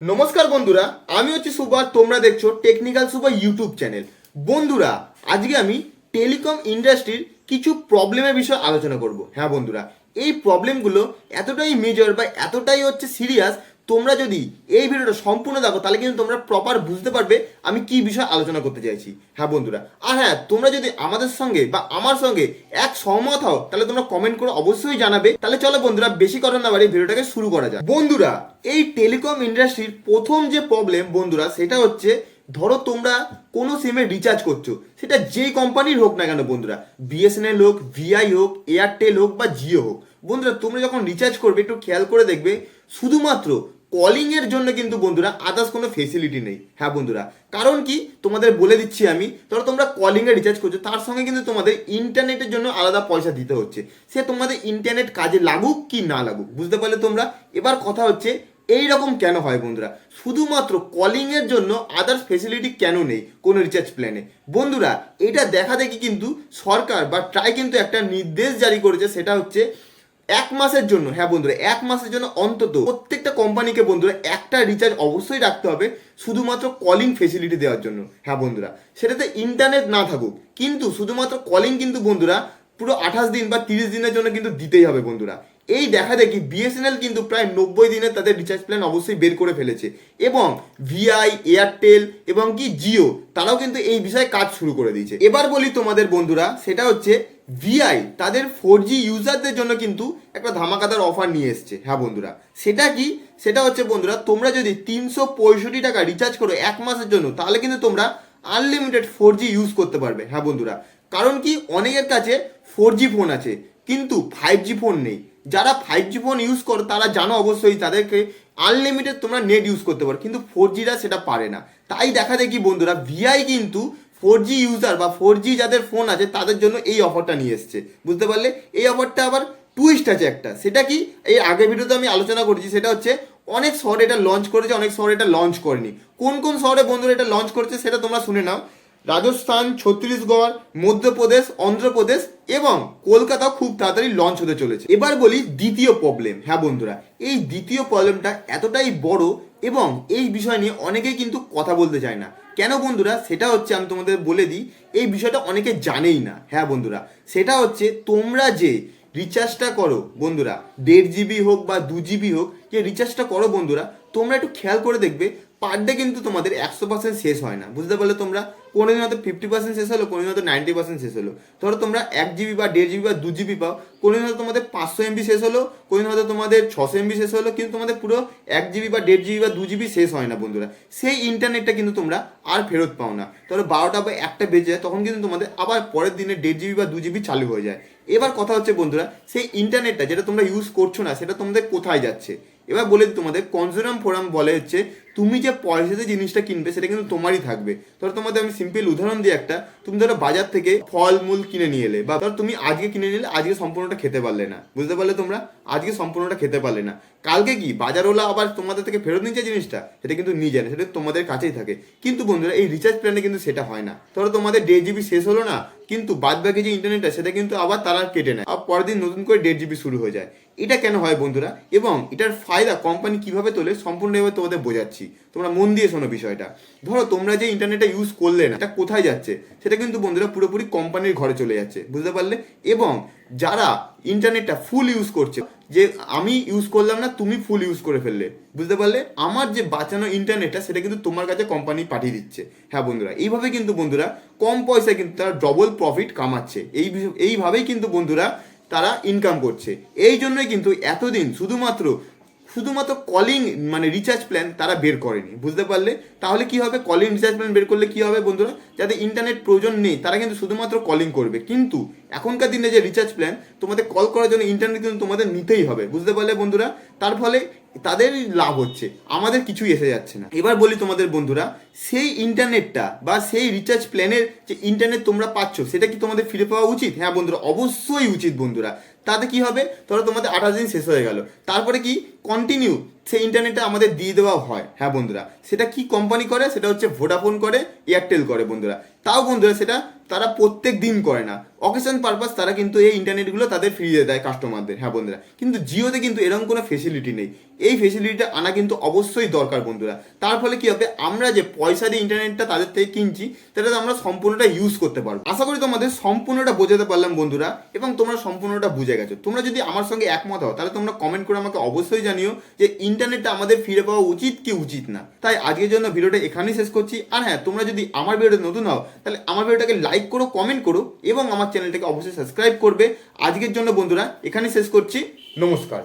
নমস্কার বন্ধুরা, আমি হচ্ছি সুভাষ। তোমরা দেখছো টেকনিক্যাল সুভাষ ইউটিউব চ্যানেল। বন্ধুরা, আজকে আমি টেলিকম ইন্ডাস্ট্রির কিছু প্রবলেমের বিষয়ে আলোচনা করব। হ্যাঁ বন্ধুরা, এই প্রবলেমগুলো এতটাই মেজর বা এতটাই হচ্ছে সিরিয়াস, তোমরা যদি এই ভিডিওটা সম্পূর্ণ দেখো তাহলে কিন্তু তোমরা প্রপার বুঝতে পারবে আমি কি বিষয়ে আলোচনা করতে চাইছি। হ্যাঁ বন্ধুরা, আর হ্যাঁ, তোমরা যদি আমাদের সঙ্গে বা আমার সঙ্গে এক সহমত হও তাহলে তোমরা কমেন্ট করে অবশ্যই জানাবে। তাহলে চলো বন্ধুরা, বেশি কথা না বাড়িয়ে ভিডিওটাকে শুরু করা যায়। বন্ধুরা, এই টেলিকম ইন্ডাস্ট্রির প্রথম যে প্রবলেম বন্ধুরা, সেটা হচ্ছে ধরো তোমরা কোনো সিমে রিচার্জ করছো, সেটা যেই কোম্পানির হোক না কেন বন্ধুরা, বিএসএনএল হোক, ভিআই হোক, এয়ারটেল হোক বা জিও হোক। বন্ধুরা, তোমরা যখন রিচার্জ করবে একটু খেয়াল করে দেখবে শুধুমাত্র কলিং এর জন্য কিন্তু বন্ধুরা আদার্স কোনো ফেসিলিটি নেই। হ্যাঁ বন্ধুরা, কারণ কি তোমাদের বলে দিচ্ছি আমি। ধরো তোমরা কলিং এ রিচার্জ করছো, তার সঙ্গে কিন্তু তোমাদের ইন্টারনেটের জন্য আলাদা পয়সা দিতে হচ্ছে। সে তোমাদের ইন্টারনেট কাজে লাগুক কি না লাগুক, বুঝতে পারলে তোমরা। এবার কথা হচ্ছে এই রকম কেন হয় বন্ধুরা, শুধুমাত্র কলিং এর জন্য আদার্স ফেসিলিটি কেন নেই কোনো রিচার্জ প্ল্যানে। বন্ধুরা, এটা দেখা দেখি কিন্তু সরকার বা ট্রাই কিন্তু একটা নির্দেশ জারি করেছে, সেটা হচ্ছে 1 মাসের জন্য। হ্যাঁ বন্ধুরা, 1 মাসের জন্য অন্তত প্রত্যেকটা কোম্পানিকে বন্ধুরা একটা রিচার্জ অবশ্যই রাখতে হবে, শুধুমাত্র কলিং ফেসিলিটি দেওয়ার জন্য। হ্যাঁ বন্ধুরা, সেটাতে ইন্টারনেট না থাকুক, কিন্তু শুধুমাত্র কলিং কিন্তু বন্ধুরা পুরো 28 দিন বা 30 দিনের জন্য কিন্তু দিতেই হবে বন্ধুরা। এই দেখা দেখি বিএসএনএল কিন্তু প্রায় 90 দিনের তাদের রিচার্জ প্ল্যান অবশ্যই বের করে ফেলেছে, এবং ভিআই, এয়ারটেল এবং কি জিও, তারাও কিন্তু এই বিষয়ে কাজ শুরু করে দিয়েছে। এবার বলি তোমাদের বন্ধুরা, সেটা হচ্ছে ভিআই তাদের 4G ইউজারদের জন্য কিন্তু একটা ধামাকাদার অফার নিয়ে এসছে। হ্যাঁ বন্ধুরা, সেটা কি? সেটা হচ্ছে বন্ধুরা, তোমরা যদি 365 টাকা রিচার্জ করো 1 মাসের জন্য, তাহলে কিন্তু তোমরা আনলিমিটেড 4G ইউজ করতে পারবে। হ্যাঁ বন্ধুরা, কারণ কি অনেকের কাছে 4G ফোন আছে কিন্তু 5G ফোন নেই। যারা 5G ফোন ইউজ করো তারা জানো অবশ্যই, তাদেরকে আনলিমিটেড তোমরা নেট ইউজ করতে পারো, কিন্তু 4Gরা সেটা পারে না। তাই দেখা দেখি বন্ধুরা, ভিআই কিন্তু 4G ইউজার বা 4G যাদের ফোন আছে তাদের জন্য এই অফারটা নিয়ে এসছে, বুঝতে পারলে। এই অফারটা আবার টুইস্ট আছে একটা, সেটা কি এই আগের ভিডিওতে আমি আলোচনা করেছি। সেটা হচ্ছে অনেক শহরে এটা লঞ্চ করেছে, অনেক শহরে এটা লঞ্চ করেনি। কোন কোন শহরে বন্ধুরা এটা লঞ্চ করেছে সেটা তোমরা শুনে নাও। রাজস্থান, ছত্তিশগড়, মধ্যপ্রদেশ, অন্ধ্রপ্রদেশ এবং কলকাতাও খুব তাড়াতাড়ি লঞ্চ হতে চলেছে। এবার বলি দ্বিতীয় প্রবলেম। হ্যাঁ বন্ধুরা, এই দ্বিতীয় প্রবলেমটা এতটাই বড় এবং এই বিষয় নিয়ে অনেকেই কিন্তু কথা বলতে চায় না। কেন বন্ধুরা, সেটা হচ্ছে আমি তোমাদের বলে দিই, এই বিষয়টা অনেকে জানেই না। হ্যাঁ বন্ধুরা, সেটা হচ্ছে তোমরা যে রিচার্জটা করো বন্ধুরা, 1.5 GB হোক বা 2 GB হোক, যে রিচার্জটা করো বন্ধুরা, তোমরা একটু খেয়াল করে দেখবে পার ডে কিন্তু তোমাদের 100% শেষ হয় না, বুঝতে পারলে তোমরা। কোনো দিন হয়তো 50% শেষ হলো, কোনো দিন হয়তো 90% শেষ হলো। ধরো তোমরা 1 GB বা 1.5 GB বা 2 GB পাও, কোনো দিন হয়তো তোমাদের 500 MB শেষ হলো, কোনো দিন হয়তো তোমাদের 600 MB শেষ হলো, কিন্তু তোমাদের পুরো 1 GB বা 1.5 GB বা 2 GB শেষ হয় না বন্ধুরা। সেই ইন্টারনেটটা কিন্তু তোমরা আর ফেরত পাও না। ধরো 12টা বা 1টা বেজে যায়, তখন কিন্তু তোমাদের আবার পরের দিনে 1.5 GB বা 2 GB চালু হয়ে যায়। এবার কথা হচ্ছে বন্ধুরা, সেই ইন্টারনেটটা যেটা তোমরা ইউজ করছো না, সেটা তোমাদের কোথায় যাচ্ছে। এবার বলে দিই তোমাদের, কনজিউমার ফোরাম বলে হচ্ছে তুমি যে পয়সাতে জিনিসটা কিনবে সেটা কিন্তু তোমারই থাকবে। ধরো তোমাদের আমি সিম্পল উদাহরণ দিই একটা, তুমি ধরো বাজার থেকে ফলমূল কিনে নিয়ে এলে, বা ধরো তুমি আজকে কিনে নিলে, আজকে সম্পূর্ণটা খেতে পারলে না, বুঝতে পারলে তোমরা, আজকে সম্পূর্ণটা খেতে পারলে না। কালকে কি বাজারওয়ালা আবার তোমাদের থেকে ফেরত নিচ্ছে জিনিসটা, সেটা কিন্তু নিয়ে যায় না, সেটা তোমাদের কাছেই থাকে। কিন্তু বন্ধুরা, এই রিচার্জ প্ল্যানে কিন্তু সেটা হয় না। ধরো তোমাদের 1.5 GB শেষ হলো না, কিন্তু বাদ বাকি যে ইন্টারনেটটা সেটা কিন্তু আবার তারা কেটে নেয়, আর পরের দিন নতুন করে 1.5 GB শুরু হয়ে যায়। এটা কেন হয় বন্ধুরা, এবং এটার ফায়দা কোম্পানি কিভাবে তোলে সম্পূর্ণভাবে তোমাদের বোঝাচ্ছি, তোমরা মন দিয়ে শোনো বিষয়টা। ধরো তোমরা যে ইন্টারনেটটা ইউজ করলে না, এটা কোথায় যাচ্ছে, সেটা কিন্তু বন্ধুরা পুরোপুরি কোম্পানির ঘরে চলে যাচ্ছে, বুঝতে পারলে। এবং যারা ইন্টারনেটটা ফুল ইউজ করছে, যে আমি ইউজ করলাম না, তুমি ফুল ইউজ করে ফেললে, বুঝতে পারলে, আমার যে বাঁচানো ইন্টারনেটটা সেটা কিন্তু তোমার কাছে কোম্পানি পাঠিয়ে দিচ্ছে। হ্যাঁ বন্ধুরা, এইভাবে কিন্তু বন্ধুরা কম পয়সায় কিন্তু তারা ডবল প্রফিট কামাচ্ছে। এইভাবেই কিন্তু বন্ধুরা তারা ইনকাম করছে। এই জন্যই কিন্তু এতদিন শুধুমাত্র কলিং মানে রিচার্জ প্ল্যান তারা বের করেনি, বুঝতে পারলে। তাহলে কি হবে, কলিং রিচার্জ প্ল্যান বের করলে কি হবে বন্ধুরা, যাদের ইন্টারনেট প্রয়োজন নেই তারা কিন্তু শুধুমাত্র কলিং করবে। কিন্তু এখনকার দিনে যে রিচার্জ প্ল্যান, তোমাদের কল করার জন্য ইন্টারনেট কিন্তু তোমাদের নিতেই হবে, বুঝতে পারলে বন্ধুরা। তার ফলে তাদের লাভ হচ্ছে, আমাদের কিছুই এসে যাচ্ছে না। এবার বলি তোমাদের বন্ধুরা, সেই ইন্টারনেটটা বা সেই রিচার্জ প্ল্যানের যে ইন্টারনেট তোমরা পাচ্ছ, সেটা কি তোমাদের ফিরে পাওয়া উচিত? হ্যাঁ বন্ধুরা, অবশ্যই উচিত বন্ধুরা। তাতে কি হবে, ধরো তোমাদের 28 দিন শেষ হয়ে গেল, তারপরে কি কন্টিনিউ সেই ইন্টারনেটটা আমাদের দিয়ে দেওয়া হয়। হ্যাঁ বন্ধুরা, সেটা কি কোম্পানি করে? সেটা হচ্ছে ভোডাফোন করে, এয়ারটেল করে বন্ধুরা। তাও বন্ধুরা সেটা তারা প্রত্যেক দিন করে না, অকেশন পারপাস তারা কিন্তু এই ইন্টারনেটগুলো তাদের ফ্রিতে দেয় কাস্টমারদের। হ্যাঁ বন্ধুরা, কিন্তু জিওতে কিন্তু এরকম কোনো ফেসিলিটি নেই। এই ফেসিলিটিটা আনা কিন্তু অবশ্যই দরকার বন্ধুরা। তার ফলে কি হবে, আমরা যে পয়সা দিয়ে ইন্টারনেটটা তাদের থেকে কিনছি সেটা আমরা সম্পূর্ণটা ইউজ করতে পারবো। আশা করি তোমাদের সম্পূর্ণটা বোঝাতে পারলাম বন্ধুরা, এবং তোমরা সম্পূর্ণটা বুঝে গেছো। তোমরা যদি আমার সঙ্গে একমত হও তাহলে তোমরা কমেন্ট করে আমাকে অবশ্যই জানিও যে ইন্টারনেটটা আমাদের ফিরে পাওয়া উচিত কি উচিত না। তাই আজকের জন্য ভিডিওটা এখানেই শেষ করছি। আর হ্যাঁ, তোমরা যদি আমার ভিডিওটা নতুন হও তাহলে আমার ভিডিওটাকে লাইক করো, কমেন্ট করো এবং আমার চ্যানেলটাকে অবশ্যই সাবস্ক্রাইব করবে। আজকের জন্য বন্ধুরা এখানেই শেষ করছি। নমস্কার।